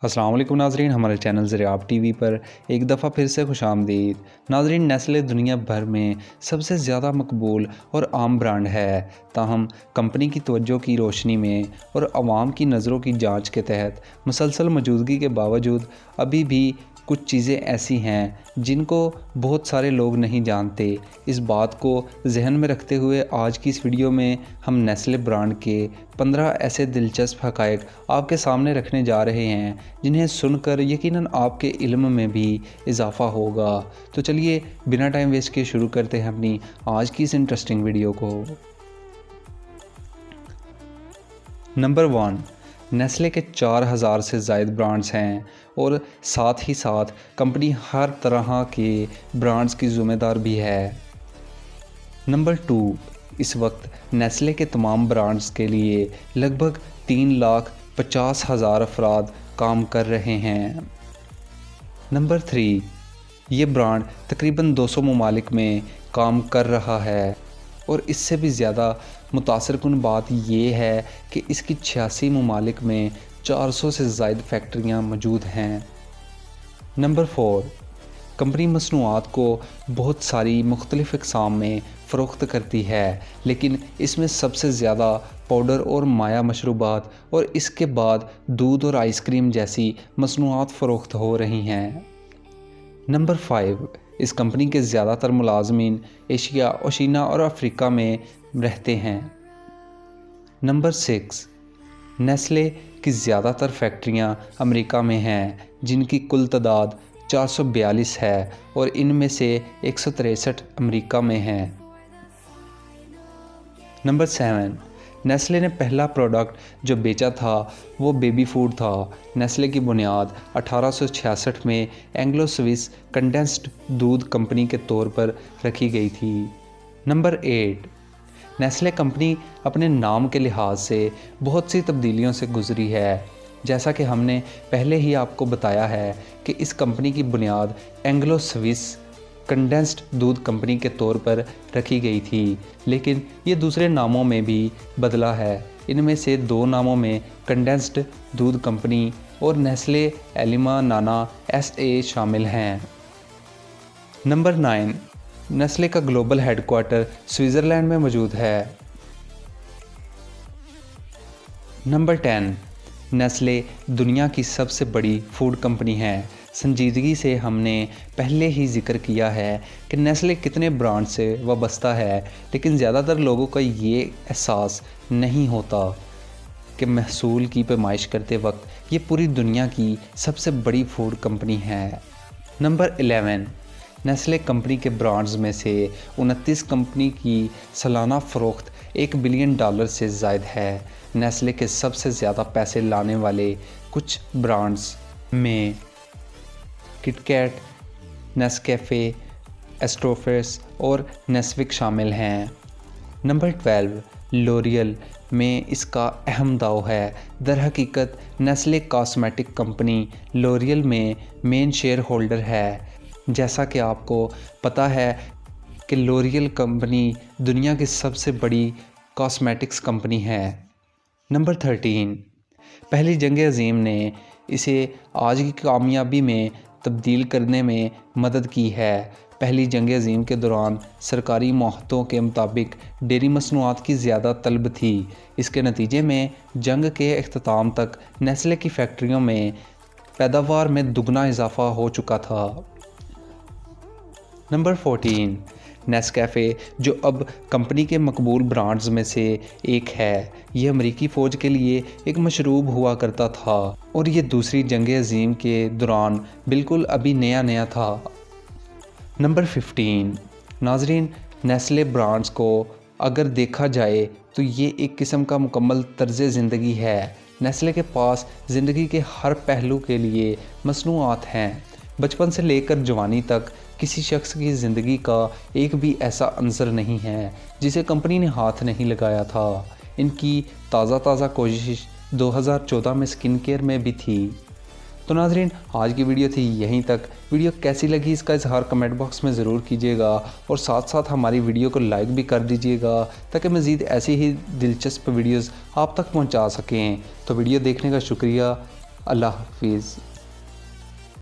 अस्सलाम वालेकुम नाज़रीन, हमारे चैनल ज़रियाब टीवी पर एक दफ़ा फिर से खुश आमदीद। नाज़रीन, नेस्ले दुनिया भर में सबसे ज़्यादा मकबूल और आम ब्रांड है। ताहम कंपनी की तवज्जो की रोशनी में और आवाम की नज़रों की जांच के तहत मुसलसल मौजूदगी के बावजूद अभी भी कुछ चीज़ें ऐसी हैं जिनको बहुत सारे लोग नहीं जानते। इस बात को जहन में रखते हुए आज की इस वीडियो में हम नेस्ले ब्रांड के 15 ऐसे दिलचस्प हक़ाइक़ आपके सामने रखने जा रहे हैं जिन्हें सुनकर यकीनन आपके इल्म में भी इजाफ़ा होगा। तो चलिए बिना टाइम वेस्ट किए शुरू करते हैं अपनी आज की इस इंटरेस्टिंग वीडियो को। नंबर 1, नेस्ले के 4000 से ज़ायद ब्रांड्स हैं और साथ ही साथ कंपनी हर तरह के ब्रांड्स की ज़िम्मेदार भी है। नंबर 2, इस वक्त नेस्ले के तमाम ब्रांड्स के लिए लगभग 3,50,000 अफराद काम कर रहे हैं। नंबर 3, ये ब्रांड तकरीबन 200 ममालिक में काम कर रहा है और इससे भी ज़्यादा मुतासिरकुन बात ये है कि इसकी 86 ममालिक में 400 से ज़ायद फैक्ट्रियाँ मौजूद हैं। नंबर 4, कंपनी मसनूआत को बहुत सारी मुख्तलिफ़ अक़साम में फ़रोख्त करती है, लेकिन इसमें सबसे ज़्यादा पाउडर और माया मशरूबात और इसके बाद दूध और आइसक्रीम जैसी मसनूआत फ़रोख्त हो रही हैं। नंबर 5, इस कंपनी के ज़्यादातर मुलाजमीन एशिया, ओशिनिया और अफ्रीका में रहते हैं। नंबर 6, नेस्ले की ज़्यादातर फैक्ट्रियां अमेरिका में हैं जिनकी कुल तादाद 442 है और इनमें से 163 अमेरिका में हैं। नंबर 7, नेस्ले ने पहला प्रोडक्ट जो बेचा था वो बेबी फूड था। नेस्ले की बुनियाद 1866 में एंग्लो स्विस कंडेंस्ड दूध कंपनी के तौर पर रखी गई थी। नंबर 8, नेस्ले कंपनी अपने नाम के लिहाज से बहुत सी तब्दीलियों से गुजरी है। जैसा कि हमने पहले ही आपको बताया है कि इस कंपनी की बुनियाद एंग्लो स्विस कंडेंस्ड दूध कंपनी के तौर पर रखी गई थी, लेकिन ये दूसरे नामों में भी बदला है। इनमें से 2 नामों में कंडेंस्ड दूध कंपनी और नेस्ले एलिमा नाना SA शामिल हैं। नंबर 9, नेस्ले का ग्लोबल हेडक्वार्टर स्विट्ज़रलैंड में मौजूद है। नंबर 10, नेस्ले दुनिया की सबसे बड़ी फूड कंपनी है। संजीदगी से हमने पहले ही जिक्र किया है कि नेस्ले कितने ब्रांड से वाबस्ता है, लेकिन ज़्यादातर लोगों का ये एहसास नहीं होता कि महसूल की पैमाइश करते वक्त ये पूरी दुनिया की सबसे बड़ी फूड कंपनी है। नंबर 11, नेस्ले कंपनी के ब्रांड्स में से 29 कंपनी की सालाना फ़रोख्त $1 बिलियन से ज़ायद है। नेस्ले के सबसे ज़्यादा पैसे लाने वाले कुछ ब्रांड्स में किटकैट, नेस्कैफ़े, एस्टोफर्स और नेस्विक शामिल हैं। नंबर 12, लॉरियल में इसका अहम दाव है। दरहकीकत नेस्ले कॉस्मेटिक कंपनी लॉरियल में मेन शेयर होल्डर है। जैसा कि आपको पता है कि लॉरियल कंपनी दुनिया की सबसे बड़ी कॉस्मेटिक्स कंपनी है। नंबर 13, पहली जंग अज़ीम ने इसे आज की कामयाबी में तब्दील करने में मदद की है। पहली जंग अज़ीम के दौरान सरकारी मुआहदों के मुताबिक डेयरी मसनूआत की ज़्यादा तलब थी। इसके नतीजे में जंग के अख्ताम तक नेस्ले की फैक्ट्रियों में पैदावार में दुगना इजाफ़ा हो चुका था। नंबर 14, नेस्कैफ़े जो अब कंपनी के मकबूल ब्रांड्स में से एक है। ये अमेरिकी फ़ौज के लिए एक मशरूब हुआ करता था और ये दूसरी जंग अज़ीम के दौरान बिल्कुल अभी नया था। नंबर 15, नाज़रीन, नेस्ले ब्रांड्स को अगर देखा जाए तो ये एक किस्म का मुकम्मल तर्ज़ ज़िंदगी है। नेस्ले के पास ज़िंदगी के हर पहलू के लिए मसनूआत हैं। बचपन से लेकर जवानी तक किसी शख्स की ज़िंदगी का एक भी ऐसा अंसर नहीं है जिसे कंपनी ने हाथ नहीं लगाया था। इनकी ताज़ा कोशिश 2014 में स्किन केयर में भी थी। तो नाज़रीन, आज की वीडियो थी यहीं तक। वीडियो कैसी लगी इसका इज़हार कमेंट बॉक्स में ज़रूर कीजिएगा और साथ साथ हमारी वीडियो को लाइक भी कर दीजिएगा ताकि मज़ीद ऐसी ही दिलचस्प वीडियोज़ आप तक पहुँचा सकें। तो वीडियो देखने का शुक्रिया। اللہ حافظ.